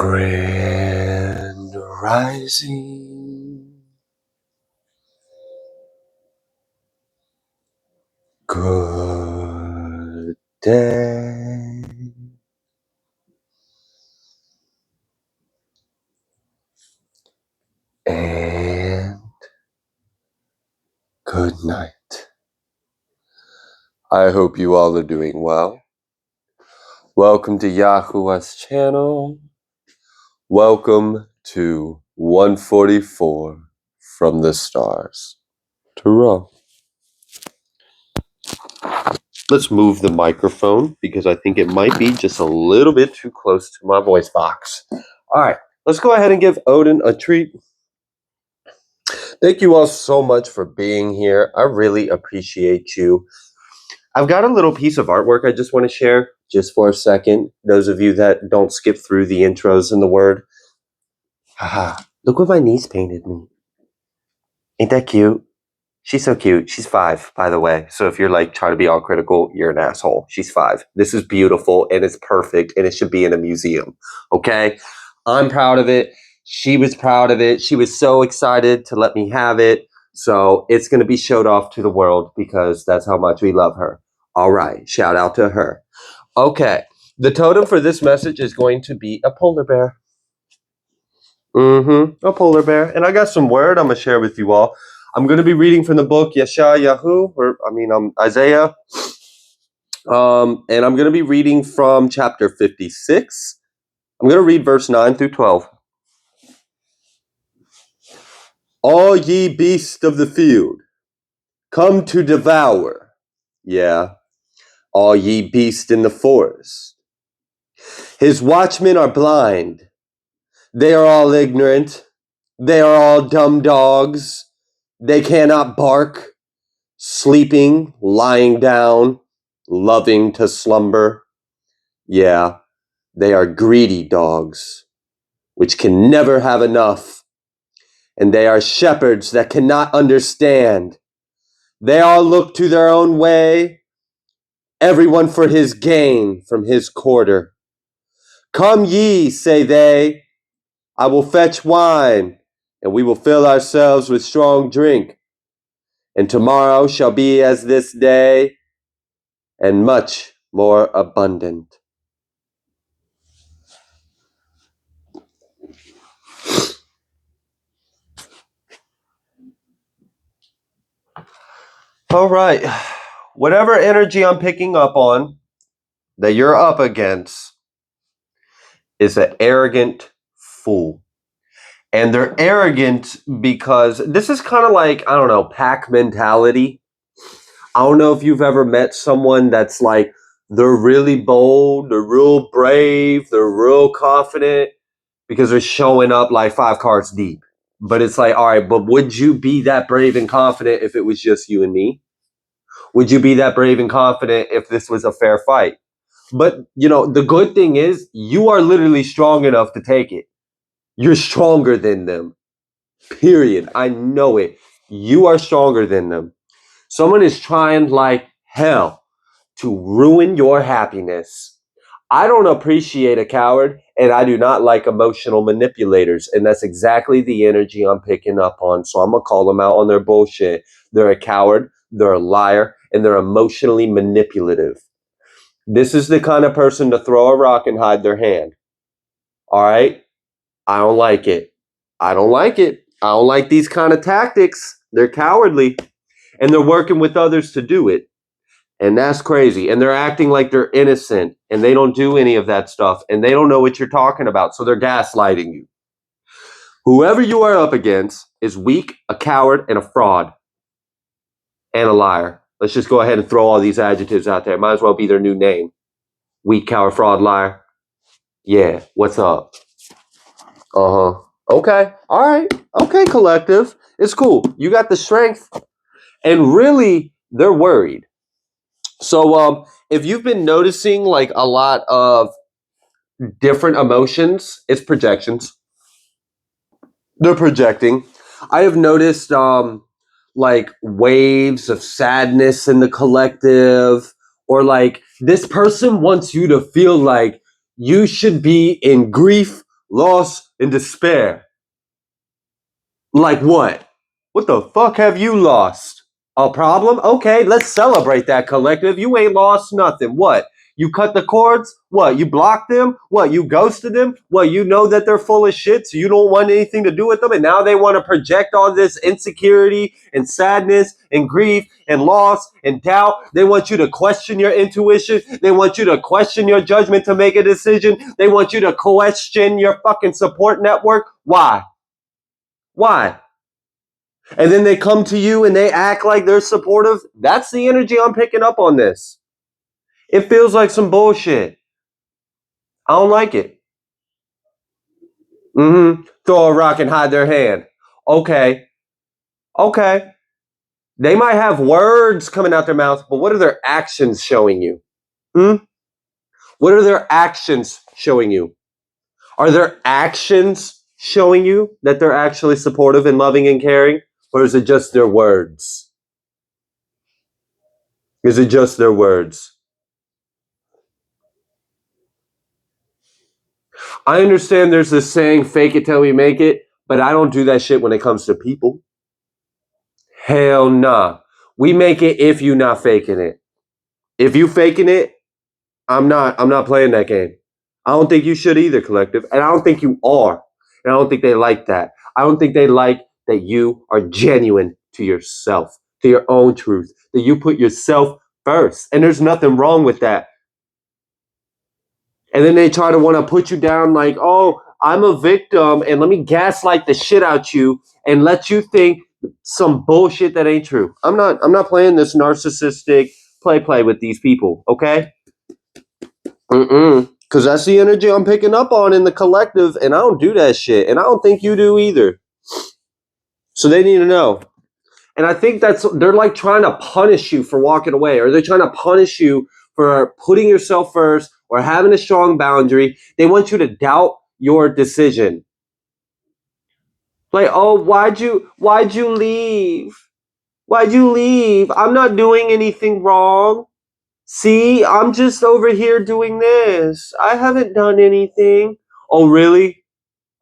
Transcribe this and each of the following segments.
Grand Rising. Good day. And good night. I hope you all are doing well. Welcome to Yahuwah's channel. Welcome to 144 from the stars. Tarot. Let's move the microphone because I think it might be just a little bit too close to my voice box. All right, let's go ahead and give Odin a treat. Thank you all so much for being here. I really appreciate you. I've got a little piece of artwork I just want to share just for a second. Those of you that don't skip through the intros and the word. Haha, look what my niece painted me. Ain't that cute? She's so cute. She's 5, by the way. So if you're like trying to be all critical, you're an asshole. She's 5. This is beautiful and it's perfect and it should be in a museum. Okay? I'm proud of it. She was proud of it. She was so excited to let me have it. So it's going to be showed off to the world because that's how much we love her. All right. Shout out to her. Okay. The totem for this message is going to be a polar bear. A polar bear. And I got some word I'm going to share with you all. I'm going to be reading from the book Isaiah. And I'm going to be reading from chapter 56. I'm going to read verse 9 through 12. All ye beasts of the field, come to devour. Yeah, all ye beasts in the forest. His watchmen are blind. They are all ignorant. They are all dumb dogs. They cannot bark, sleeping, lying down, loving to slumber. Yeah, they are greedy dogs, which can never have enough. And they are shepherds that cannot understand. They all look to their own way, everyone for his gain from his quarter. Come ye, say they, I will fetch wine, and we will fill ourselves with strong drink. And tomorrow shall be as this day, and much more abundant. All right. Whatever energy I'm picking up on that you're up against is an arrogant fool. And they're arrogant because this is kind of like, I don't know, pack mentality. I don't know if you've ever met someone that's like, they're really bold, they're real brave, they're real confident because they're showing up like 5 cards deep. But it's like, all right, but would you be that brave and confident if it was just you and me? Would you be that brave and confident if this was a fair fight? But, you know, the good thing is you are literally strong enough to take it. You're stronger than them. Period. I know it. You are stronger than them. Someone is trying like hell to ruin your happiness. I don't appreciate a coward, and I do not like emotional manipulators. And that's exactly the energy I'm picking up on. So I'm going to call them out on their bullshit. They're a coward, they're a liar, and they're emotionally manipulative. This is the kind of person to throw a rock and hide their hand. All right? I don't like it. I don't like it. I don't like these kind of tactics. They're cowardly. And they're working with others to do it. And that's crazy. And they're acting like they're innocent. And they don't do any of that stuff. And they don't know what you're talking about. So they're gaslighting you. Whoever you are up against is weak, a coward, and a fraud. And a liar. Let's just go ahead and throw all these adjectives out there. Might as well be their new name. Weak, coward, fraud, liar. Yeah, what's up? Okay. All right. Okay, collective. It's cool. You got the strength. And really, they're worried. So if you've been noticing like a lot of different emotions, it's projections. They're projecting. I have noticed like waves of sadness in the collective, or like this person wants you to feel like you should be in grief loss, and despair. Like what? What the fuck have you lost? A problem? Okay, let's celebrate that, collective. You ain't lost nothing. What? You cut the cords? What? You blocked them? What? You ghosted them? What? You know that they're full of shit, so you don't want anything to do with them, and now they want to project all this insecurity and sadness and grief and loss and doubt. They want you to question your intuition. They want you to question your judgment to make a decision. They want you to question your fucking support network. Why? Why? And then they come to you and they act like they're supportive. That's the energy I'm picking up on this. It feels like some bullshit. I don't like it. Throw a rock and hide their hand. Okay. They might have words coming out their mouth, but what are their actions showing you? What are their actions showing you? Are their actions showing you that they're actually supportive and loving and caring? Or is it just their words? Is it just their words? I understand there's this saying, fake it till we make it, but I don't do that shit when it comes to people. Hell nah. We make it if you not faking it. If you faking it, I'm not playing that game. I don't think you should either, collective. And I don't think you are. And I don't think they like that. I don't think they like that you are genuine to yourself, to your own truth, that you put yourself first. And there's nothing wrong with that. And then they try to want to put you down like, oh, I'm a victim and let me gaslight the shit out you and let you think some bullshit that ain't true. I'm not playing this narcissistic play with these people, okay? Because that's the energy I'm picking up on in the collective, and I don't do that shit. And I don't think you do either. So they need to know. And I think they're like trying to punish you for walking away, or they're trying to punish you for putting yourself first or having a strong boundary. They want you to doubt your decision. Like, oh, why'd you leave? Why'd you leave? I'm not doing anything wrong. See, I'm just over here doing this. I haven't done anything. Oh, really?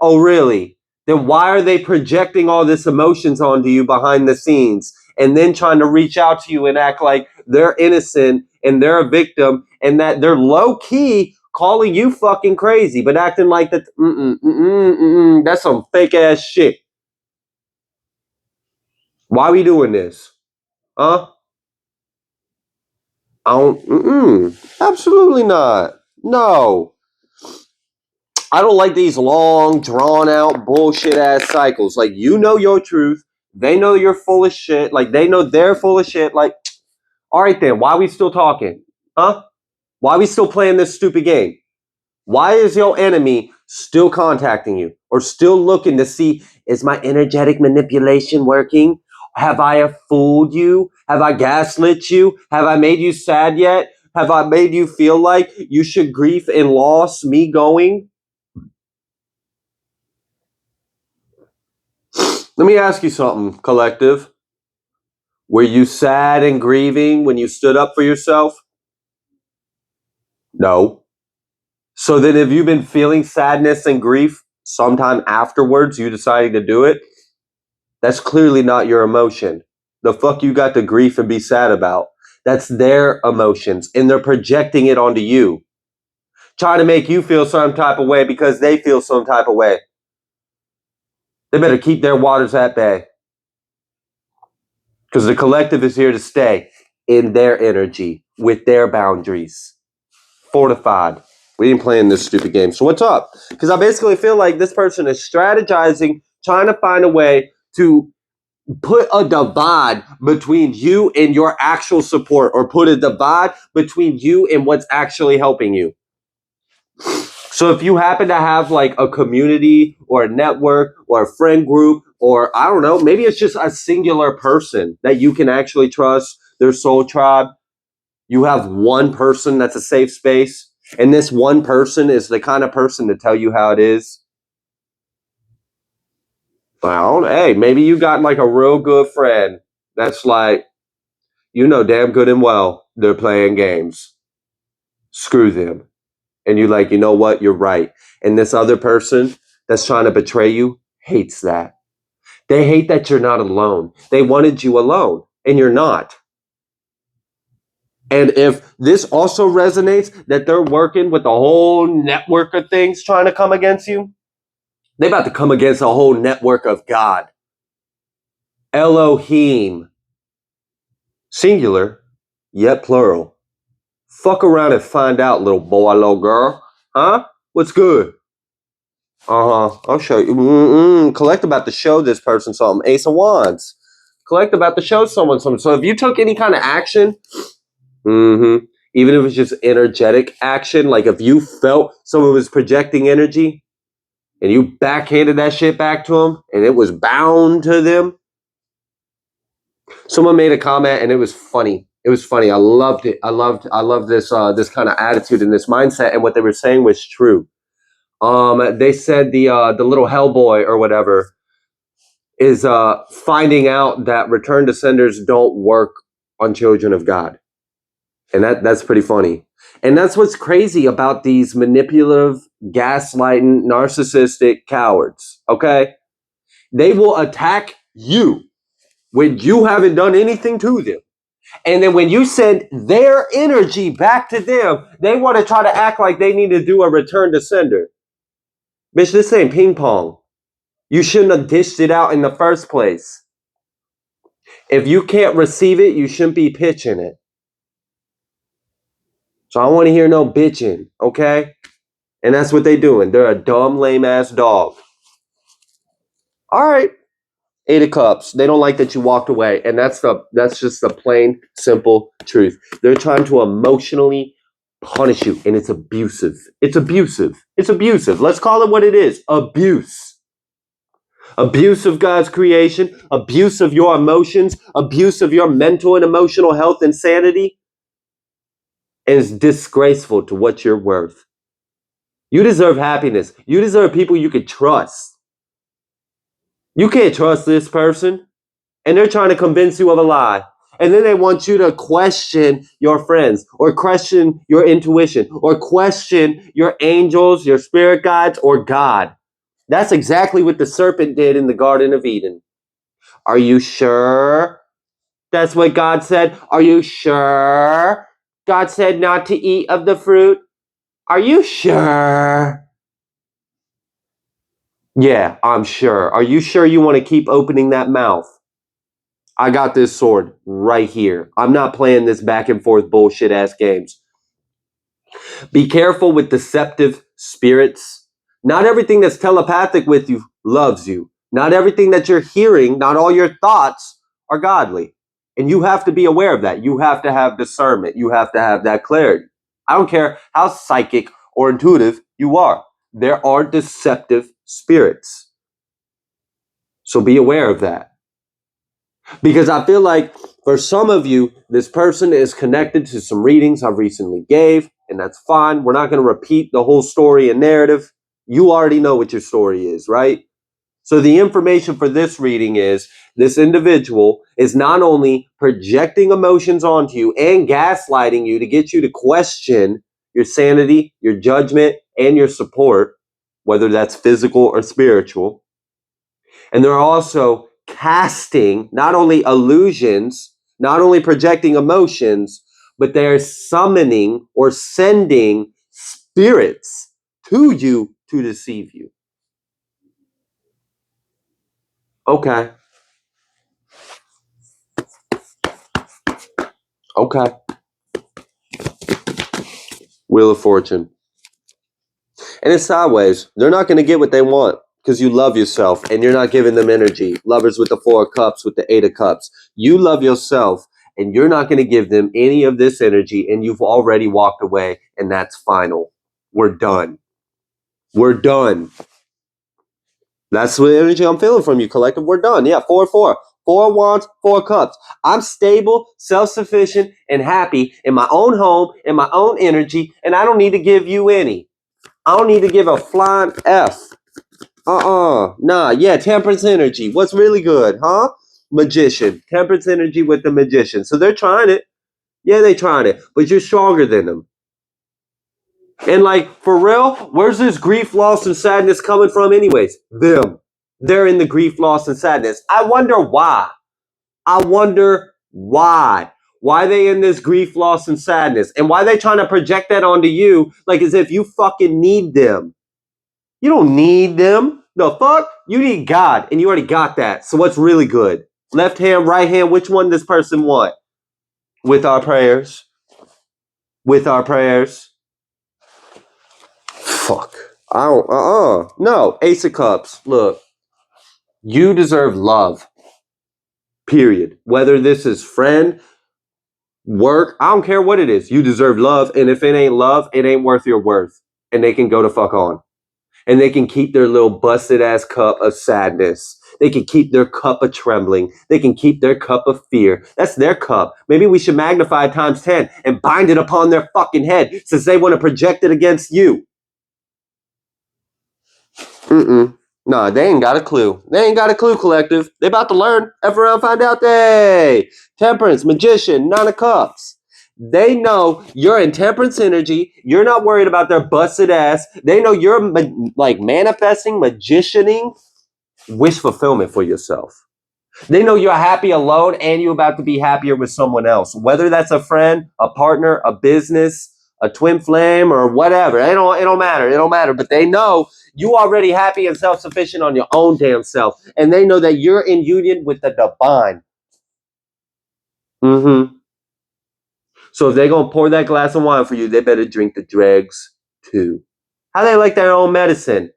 Oh, really? Then why are they projecting all this emotions onto you behind the scenes and then trying to reach out to you and act like they're innocent and they're a victim and that they're low key calling you fucking crazy, but acting like that? That's some fake ass shit. Why are we doing this? Huh? I don't. Absolutely not. No. I don't like these long, drawn out, bullshit ass cycles. Like, you know your truth. They know you're full of shit. Like, they know they're full of shit. Like, all right then, why are we still talking? Huh? Why are we still playing this stupid game? Why is your enemy still contacting you or still looking to see, is my energetic manipulation working? Have I fooled you? Have I gaslit you? Have I made you sad yet? Have I made you feel like you should grieve and loss me going? Let me ask you something, collective. Were you sad and grieving when you stood up for yourself? No. So then have you been feeling sadness and grief sometime afterwards you deciding to do it? That's clearly not your emotion. The fuck you got to grief and be sad about? That's their emotions and they're projecting it onto you. Trying to make you feel some type of way because they feel some type of way. They better keep their waters at bay. Because the collective is here to stay in their energy, with their boundaries. Fortified. We ain't playing this stupid game. So what's up? Because I basically feel like this person is strategizing, trying to find a way to put a divide between you and your actual support, or put a divide between you and what's actually helping you. So if you happen to have like a community or a network or a friend group, or I don't know, maybe it's just a singular person that you can actually trust, their soul tribe. You have one person that's a safe space, and this one person is the kind of person to tell you how it is. Well, hey, maybe you got like a real good friend that's like, you know damn good and well they're playing games. Screw them. And you're like, you know what? You're right. And this other person that's trying to betray you hates that. They hate that you're not alone. They wanted you alone, and you're not. And if this also resonates, that they're working with a whole network of things trying to come against you, they about to come against a whole network of God. Elohim. Singular, yet plural. Fuck around and find out, little boy, little girl. Huh? What's good? I'll show you. Collect about to show this person something. Ace of Wands. Collect about to show someone something. So if you took any kind of action, even if it's just energetic action, like if you felt someone was projecting energy and you backhanded that shit back to them and it was bound to them. Someone made a comment and it was funny. It was funny. I loved it. I love this this kind of attitude and this mindset, and what they were saying was true. They said the little Hellboy or whatever is finding out that return to senders don't work on children of God. And that's pretty funny. And that's what's crazy about these manipulative, gaslighting, narcissistic cowards, okay? They will attack you when you haven't done anything to them. And then when you send their energy back to them, they want to try to act like they need to do a return to sender. Bitch, this ain't ping pong. You shouldn't have dished it out in the first place. If you can't receive it, you shouldn't be pitching it. So I don't want to hear no bitching, okay? And that's what they doing. They're a dumb, lame-ass dog. All right. 8 of Cups. They don't like that you walked away. And that's just the plain, simple truth. They're trying to emotionally punish you. And it's abusive. It's abusive. It's abusive. Let's call it what it is. Abuse. Abuse of God's creation. Abuse of your emotions. Abuse of your mental and emotional health and sanity. And it's disgraceful to what you're worth. You deserve happiness. You deserve people you could trust. You can't trust this person. And they're trying to convince you of a lie. And then they want you to question your friends, or question your intuition, or question your angels, your spirit guides, or God. That's exactly what the serpent did in the Garden of Eden. Are you sure that's what God said? Are you sure God said not to eat of the fruit? Are you sure? Yeah, I'm sure. Are you sure you want to keep opening that mouth? I got this sword right here. I'm not playing this back and forth bullshit ass games. Be careful with deceptive spirits. Not everything that's telepathic with you loves you. Not everything that you're hearing, not all your thoughts are godly. And you have to be aware of that. You have to have discernment. You have to have that clarity. I don't care how psychic or intuitive you are. There are deceptive spirits. So be aware of that. Because I feel like for some of you, this person is connected to some readings I recently gave, and that's fine. We're not going to repeat the whole story and narrative. You already know what your story is, right? So the information for this reading is this individual is not only projecting emotions onto you and gaslighting you to get you to question your sanity, your judgment, and your support, whether that's physical or spiritual. And they're also casting not only illusions, not only projecting emotions, but they're summoning or sending spirits to you to deceive you. Okay. Okay. Wheel of Fortune. And it's sideways. They're not going to get what they want because you love yourself and you're not giving them energy. Lovers with the 4 of Cups, with the 8 of Cups. You love yourself and you're not going to give them any of this energy, and you've already walked away, and that's final. We're done. We're done. That's the energy I'm feeling from you, collective. We're done. Yeah, 4 4. 4 Wands, 4 Cups. I'm stable, self-sufficient, and happy in my own home, in my own energy, and I don't need to give you any. I don't need to give a flying F. Nah, yeah, temperance energy. What's really good, huh? Magician. Temperance energy with the magician. So they're trying it. Yeah, they're trying it. But you're stronger than them. And like, for real, where's this grief, loss, and sadness coming from anyways? Them. They're in the grief, loss, and sadness. I wonder why. I wonder why. Why they in this grief, loss, and sadness? And why they trying to project that onto you like as if you fucking need them. You don't need them. The fuck? You need God, and you already got that. So what's really good? Left hand, right hand, which one does this person want? With our prayers. With our prayers. Fuck. I don't, No, Ace of Cups. Look, you deserve love. Period. Whether this is friend, work, I don't care what it is. You deserve love. And if it ain't love, it ain't worth your worth. And they can go to fuck on. And they can keep their little busted ass cup of sadness. They can keep their cup of trembling. They can keep their cup of fear. That's their cup. Maybe we should magnify it times 10 and bind it upon their fucking head since they want to project it against you. Nah, they ain't got a clue. They ain't got a clue, collective. They about to learn. F around, find out. They Temperance, Magician, Nine of Cups. They know you're in temperance energy. You're not worried about their busted ass. They know you're like manifesting, magicianing, wish fulfillment for yourself. They know you're happy alone and you're about to be happier with someone else. Whether that's a friend, a partner, a business, a twin flame, or whatever. It don't matter. It don't matter. But they know you already happy and self-sufficient on your own damn self. And they know that you're in union with the divine. So if they're going to pour that glass of wine for you, they better drink the dregs too. How they like their own medicine?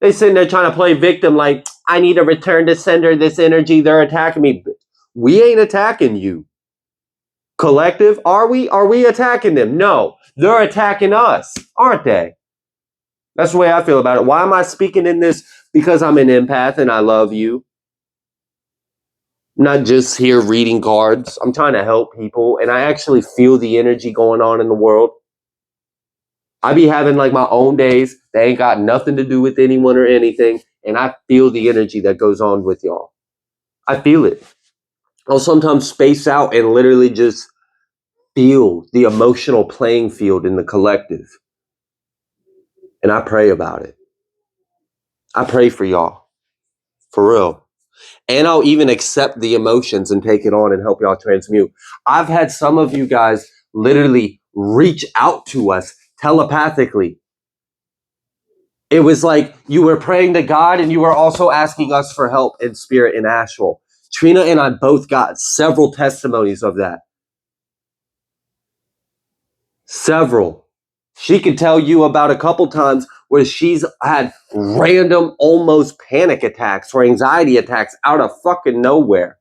They sitting there trying to play victim like, I need to return to sender this energy. They're attacking me. We ain't attacking you. Collective, are we? Are we attacking them? No, they're attacking us, aren't they? That's the way I feel about it. Why am I speaking in this? Because I'm an empath and I love you. I'm not just here reading cards. I'm trying to help people and I actually feel the energy going on in the world. I be having like my own days. They ain't got nothing to do with anyone or anything. And I feel the energy that goes on with y'all. I feel it. I'll sometimes space out and literally just feel the emotional playing field in the collective. And I pray about it. I pray for y'all. For real. And I'll even accept the emotions and take it on and help y'all transmute. I've had some of you guys literally reach out to us telepathically. It was like you were praying to God and you were also asking us for help in spirit and astral. Trina and I both got several testimonies of that. Several. She could tell you about a couple times where she's had random, almost panic attacks or anxiety attacks out of fucking nowhere.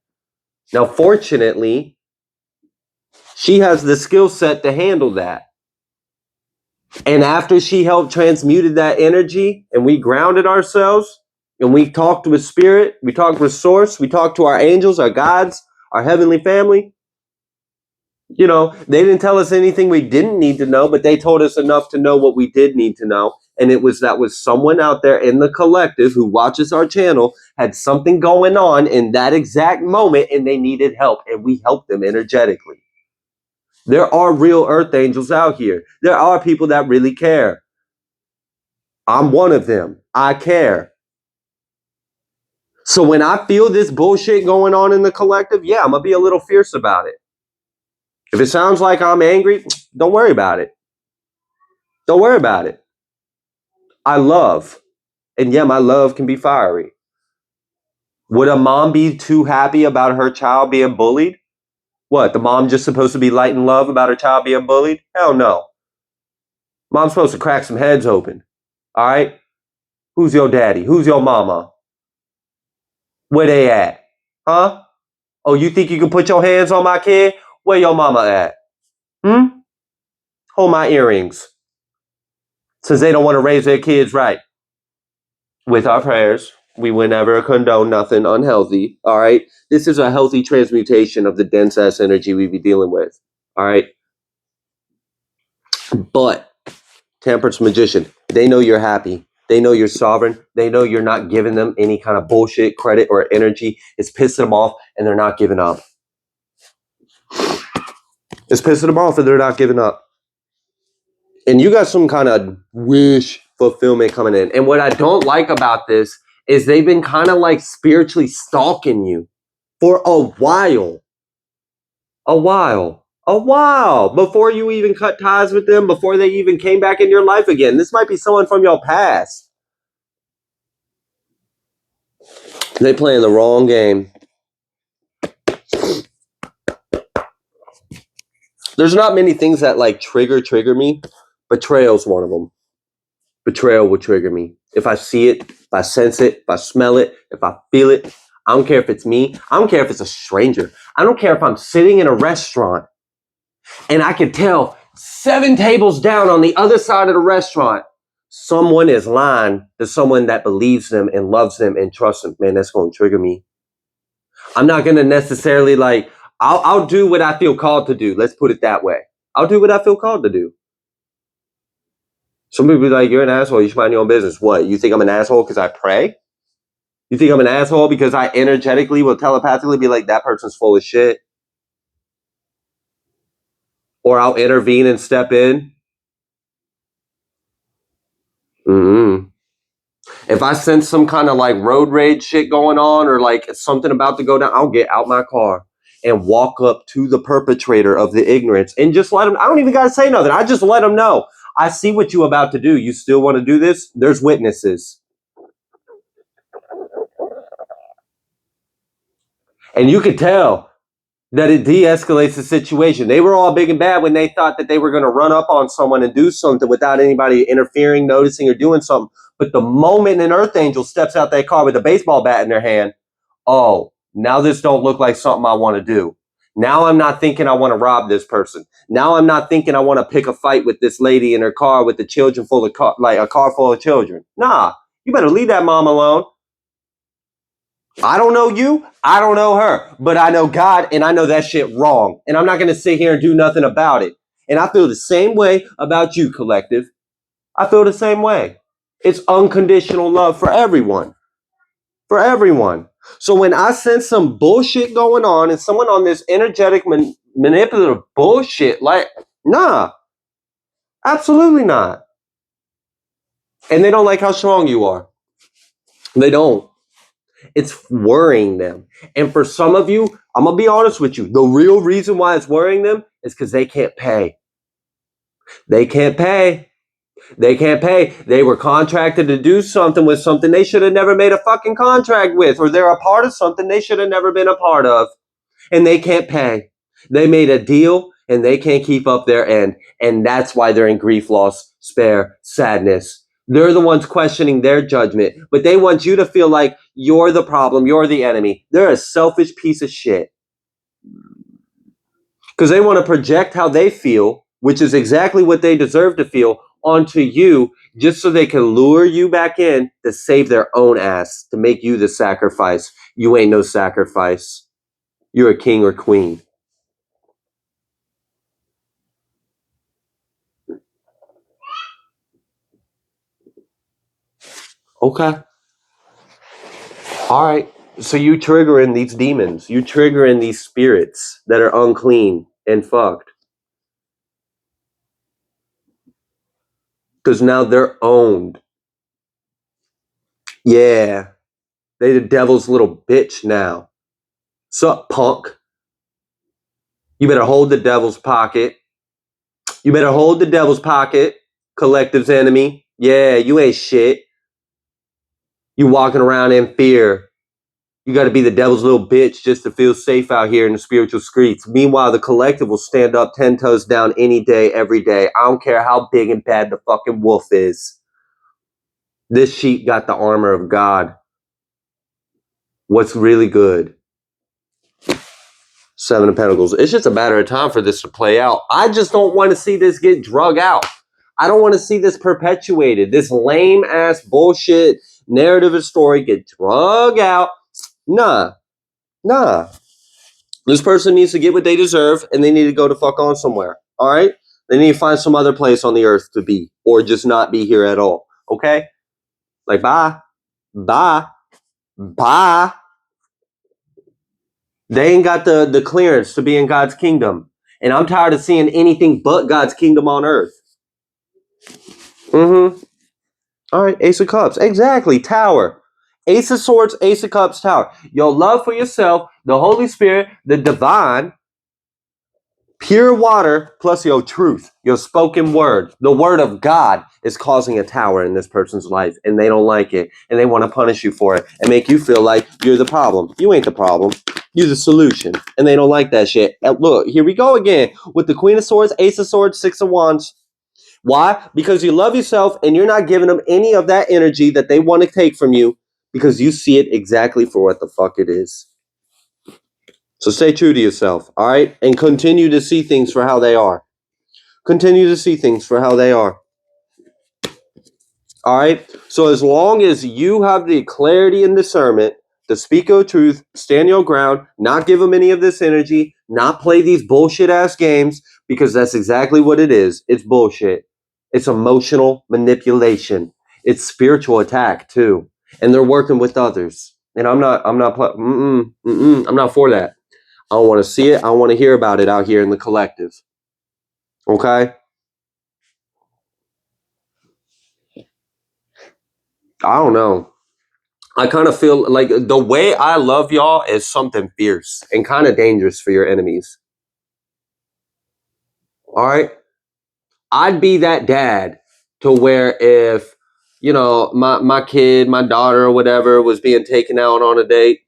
Now, fortunately, she has the skill set to handle that. And after she helped transmuted that energy and we grounded ourselves and we talked with spirit, we talked with source, we talked to our angels, our gods, our heavenly family. You know, they didn't tell us anything we didn't need to know, but they told us enough to know what we did need to know. And it was that was someone out there in the collective who watches our channel had something going on in that exact moment and they needed help and we helped them energetically. There are real earth angels out here. There are people that really care. I'm one of them. I care. So when I feel this bullshit going on in the collective, yeah, I'm going to be a little fierce about it. If it sounds like I'm angry, don't worry about it. Don't worry about it. I love. And yeah, my love can be fiery. Would a mom be too happy about her child being bullied? What, the mom just supposed to be light and love about her child being bullied? Hell no. Mom's supposed to crack some heads open. All right? Who's your daddy? Who's your mama? Where they at? Huh? Oh, you think you can put your hands on my kid? Where your mama at? Hold my earrings. Since they don't want to raise their kids right. With our prayers, we would never condone nothing unhealthy. All right? This is a healthy transmutation of the dense ass energy we be dealing with. All right? But Temperance Magician, they know you're happy. They know you're sovereign. They know you're not giving them any kind of bullshit, credit, or energy. It's pissing them off, and they're not giving up. It's pissing them off, and they're not giving up. And you got some kind of wish fulfillment coming in. And what I don't like about this is they've been kind of like spiritually stalking you for a while. Before you even cut ties with them, before they even came back in your life again. This might be someone from your past. They playing the wrong game. There's not many things that like trigger me. Betrayal's one of them. Betrayal will trigger me. If I see it, if I sense it, if I smell it, if I feel it, I don't care if it's me. I don't care if it's a stranger. I don't care if I'm sitting in a restaurant and I can tell 7 tables down on the other side of the restaurant, someone is lying to someone that believes them and loves them and trusts them. Man, that's going to trigger me. I'm not going to necessarily like, I'll do what I feel called to do. Let's put it that way. I'll do what I feel called to do. Some people be like, you're an asshole. You should mind your own business. What? You think I'm an asshole because I pray? You think I'm an asshole because I energetically will telepathically be like, that person's full of shit? Or I'll intervene and step in? Mm-mm. If I sense some kind of like road rage shit going on or like something about to go down, I'll get out my car and walk up to the perpetrator of the ignorance and just let them, I don't even got to say nothing. I just let them know. I see what you about to do. You still want to do this? There's witnesses. And you could tell that it de-escalates the situation. They were all big and bad when they thought that they were going to run up on someone and do something without anybody interfering, noticing, or doing something. But the moment an Earth Angel steps out that car with a baseball bat in their hand, oh, now this don't look like something I want to do. Now I'm not thinking I want to rob this person. Now I'm not thinking I want to pick a fight with this lady in her car with the children full of like a car full of children. Nah, you better leave that mom alone. I don't know you. I don't know her, but I know God and I know that shit wrong. And I'm not going to sit here and do nothing about it. And I feel the same way about you, collective. I feel the same way. It's unconditional love for everyone. For everyone. So when I sense some bullshit going on and someone on this energetic manipulative bullshit, like, nah, absolutely not. And they don't like how strong you are. They don't. It's worrying them. And for some of you, I'm going to be honest with you. The real reason why it's worrying them is because they can't pay. They can't pay. They can't pay. They were contracted to do something with something they should have never made a fucking contract with, or they're a part of something they should have never been a part of. And they can't pay. They made a deal and they can't keep up their end. And that's why they're in grief, loss, despair, sadness. They're the ones questioning their judgment, but they want you to feel like you're the problem, you're the enemy. They're a selfish piece of shit. Because they want to project how they feel, which is exactly what they deserve to feel, onto you, just so they can lure you back in to save their own ass, to make you the sacrifice. You ain't no sacrifice. You're a king or queen. Okay. All right. So you triggering these demons. You triggering these spirits that are unclean and fucked. Because now they're owned. Yeah. They the devil's little bitch now. Sup, punk? You better hold the devil's pocket. You better hold the devil's pocket, collective's enemy. Yeah, you ain't shit. You walking around in fear. You got to be the devil's little bitch just to feel safe out here in the spiritual streets. Meanwhile, the collective will stand up 10 toes down any day, every day. I don't care how big and bad the fucking wolf is. This sheep got the armor of God. What's really good? 7 of Pentacles. It's just a matter of time for this to play out. I just don't want to see this get drug out. I don't want to see this perpetuated. This lame ass bullshit narrative and story get drug out. Nah. This person needs to get what they deserve and they need to go to fuck on somewhere. All right? They need to find some other place on the earth to be or just not be here at all. Okay? Like, bye. Bye. Bye. They ain't got the clearance to be in God's kingdom. And I'm tired of seeing anything but God's kingdom on earth. Mm-hmm. All right, Ace of Cups. Exactly. Tower. Ace of Swords, Ace of Cups, Tower. Your love for yourself, the Holy Spirit, the divine, pure water, plus your truth, your spoken word, the word of God is causing a tower in this person's life, and they don't like it, and they want to punish you for it and make you feel like you're the problem. You ain't the problem. You're the solution, and they don't like that shit. And look, here we go again with the Queen of Swords, Ace of Swords, Six of Wands. Why? Because you love yourself and you're not giving them any of that energy that they want to take from you because you see it exactly for what the fuck it is. So stay true to yourself, all right? And continue to see things for how they are. Continue to see things for how they are. All right? So as long as you have the clarity and discernment to speak your truth, stand your ground, not give them any of this energy, not play these bullshit ass games, because that's exactly what it is. It's bullshit. It's emotional manipulation. It's spiritual attack too. And they're working with others. And I'm not for that. I don't want to see it. I don't want to hear about it out here in the collective. Okay? I don't know. I kind of feel like the way I love y'all is something fierce and kind of dangerous for your enemies. All right? I'd be that dad to where if, my kid, my daughter or whatever was being taken out on a date,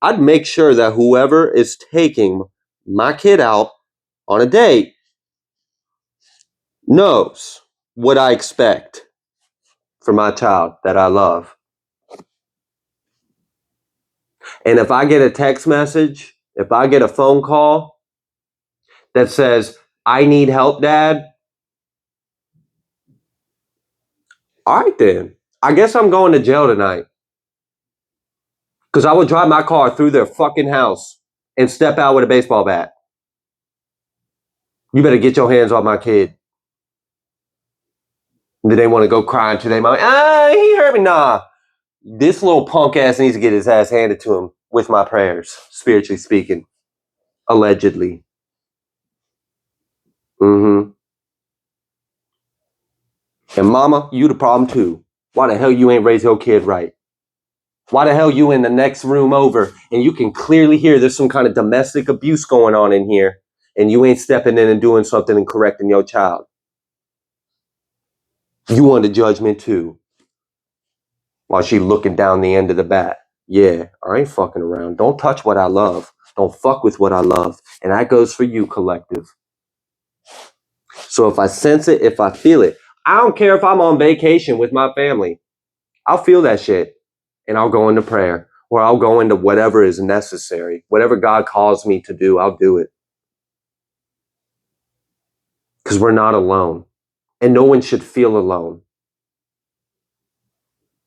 I'd make sure that whoever is taking my kid out on a date knows what I expect for my child that I love. And if I get a text message, if I get a phone call that says, I need help, Dad, all right then. I guess I'm going to jail tonight. Because I would drive my car through their fucking house and step out with a baseball bat. You better get your hands off my kid. And then they want to go crying to their mom. He hurt me. Nah. This little punk ass needs to get his ass handed to him with my prayers, spiritually speaking. Allegedly. Mm-hmm. And mama, you the problem too. Why the hell you ain't raised your kid right? Why the hell you in the next room over and you can clearly hear there's some kind of domestic abuse going on in here and you ain't stepping in and doing something and correcting your child? You under judgment too. While she looking down the end of the bat. Yeah, I ain't fucking around. Don't touch what I love. Don't fuck with what I love. And that goes for you, collective. So if I sense it, if I feel it, I don't care if I'm on vacation with my family. I'll feel that shit. And I'll go into prayer. Or I'll go into whatever is necessary. Whatever God calls me to do, I'll do it. Because we're not alone. And no one should feel alone.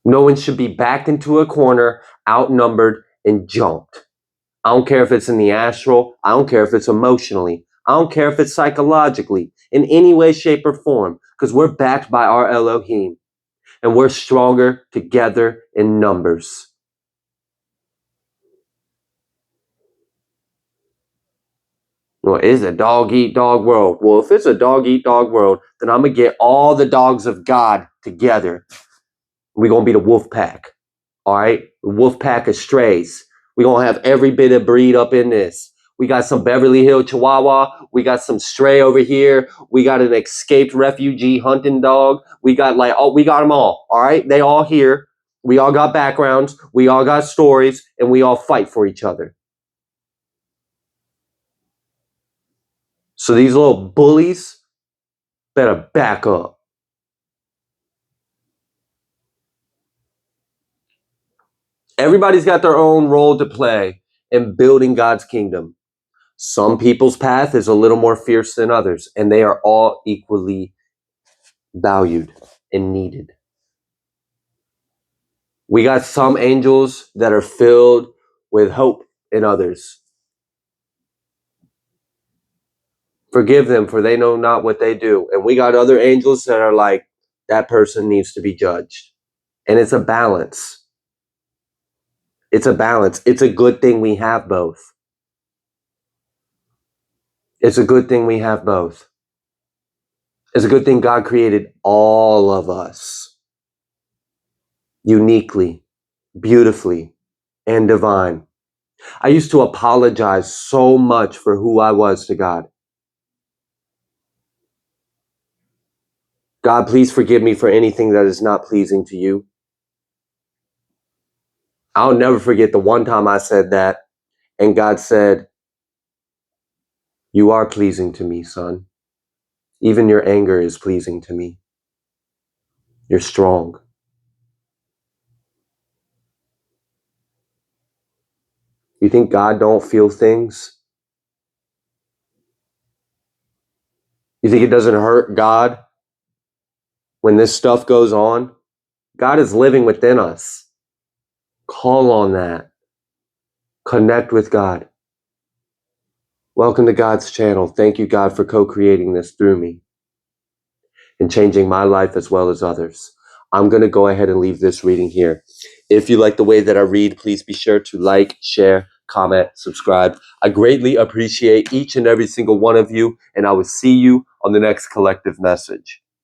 No one should be backed into a corner, outnumbered, and jumped. I don't care if it's in the astral. I don't care if it's emotionally. I don't care if it's psychologically, in any way, shape, or form, because we're backed by our Elohim, and we're stronger together in numbers. Well, it's a dog-eat-dog world. Well, if it's a dog-eat-dog world, then I'm going to get all the dogs of God together. We're going to be the wolf pack. All right? The wolf pack of strays. We're going to have every bit of breed up in this. We got some Beverly Hill Chihuahua. We got some stray over here. We got an escaped refugee hunting dog. We got we got them all. All right? They all here. We all got backgrounds. We all got stories. And we all fight for each other. So these little bullies better back up. Everybody's got their own role to play in building God's kingdom. Some people's path is a little more fierce than others, and they are all equally valued and needed. We got some angels that are filled with hope in others. Forgive them, for they know not what they do. And we got other angels that are like, that person needs to be judged. And it's a balance. It's a balance. It's a good thing we have both. It's a good thing we have both. It's a good thing God created all of us uniquely, beautifully, and divine. I used to apologize so much for who I was to God. God, please forgive me for anything that is not pleasing to you. I'll never forget the one time I said that, and God said, you are pleasing to me, son. Even your anger is pleasing to me. You're strong. You think God don't feel things? You think it doesn't hurt God when this stuff goes on? God is living within us. Call on that. Connect with God. Welcome to God's channel. Thank you, God, for co-creating this through me and changing my life as well as others. I'm going to go ahead and leave this reading here. If you like the way that I read, please be sure to like, share, comment, subscribe. I greatly appreciate each and every single one of you, and I will see you on the next collective message.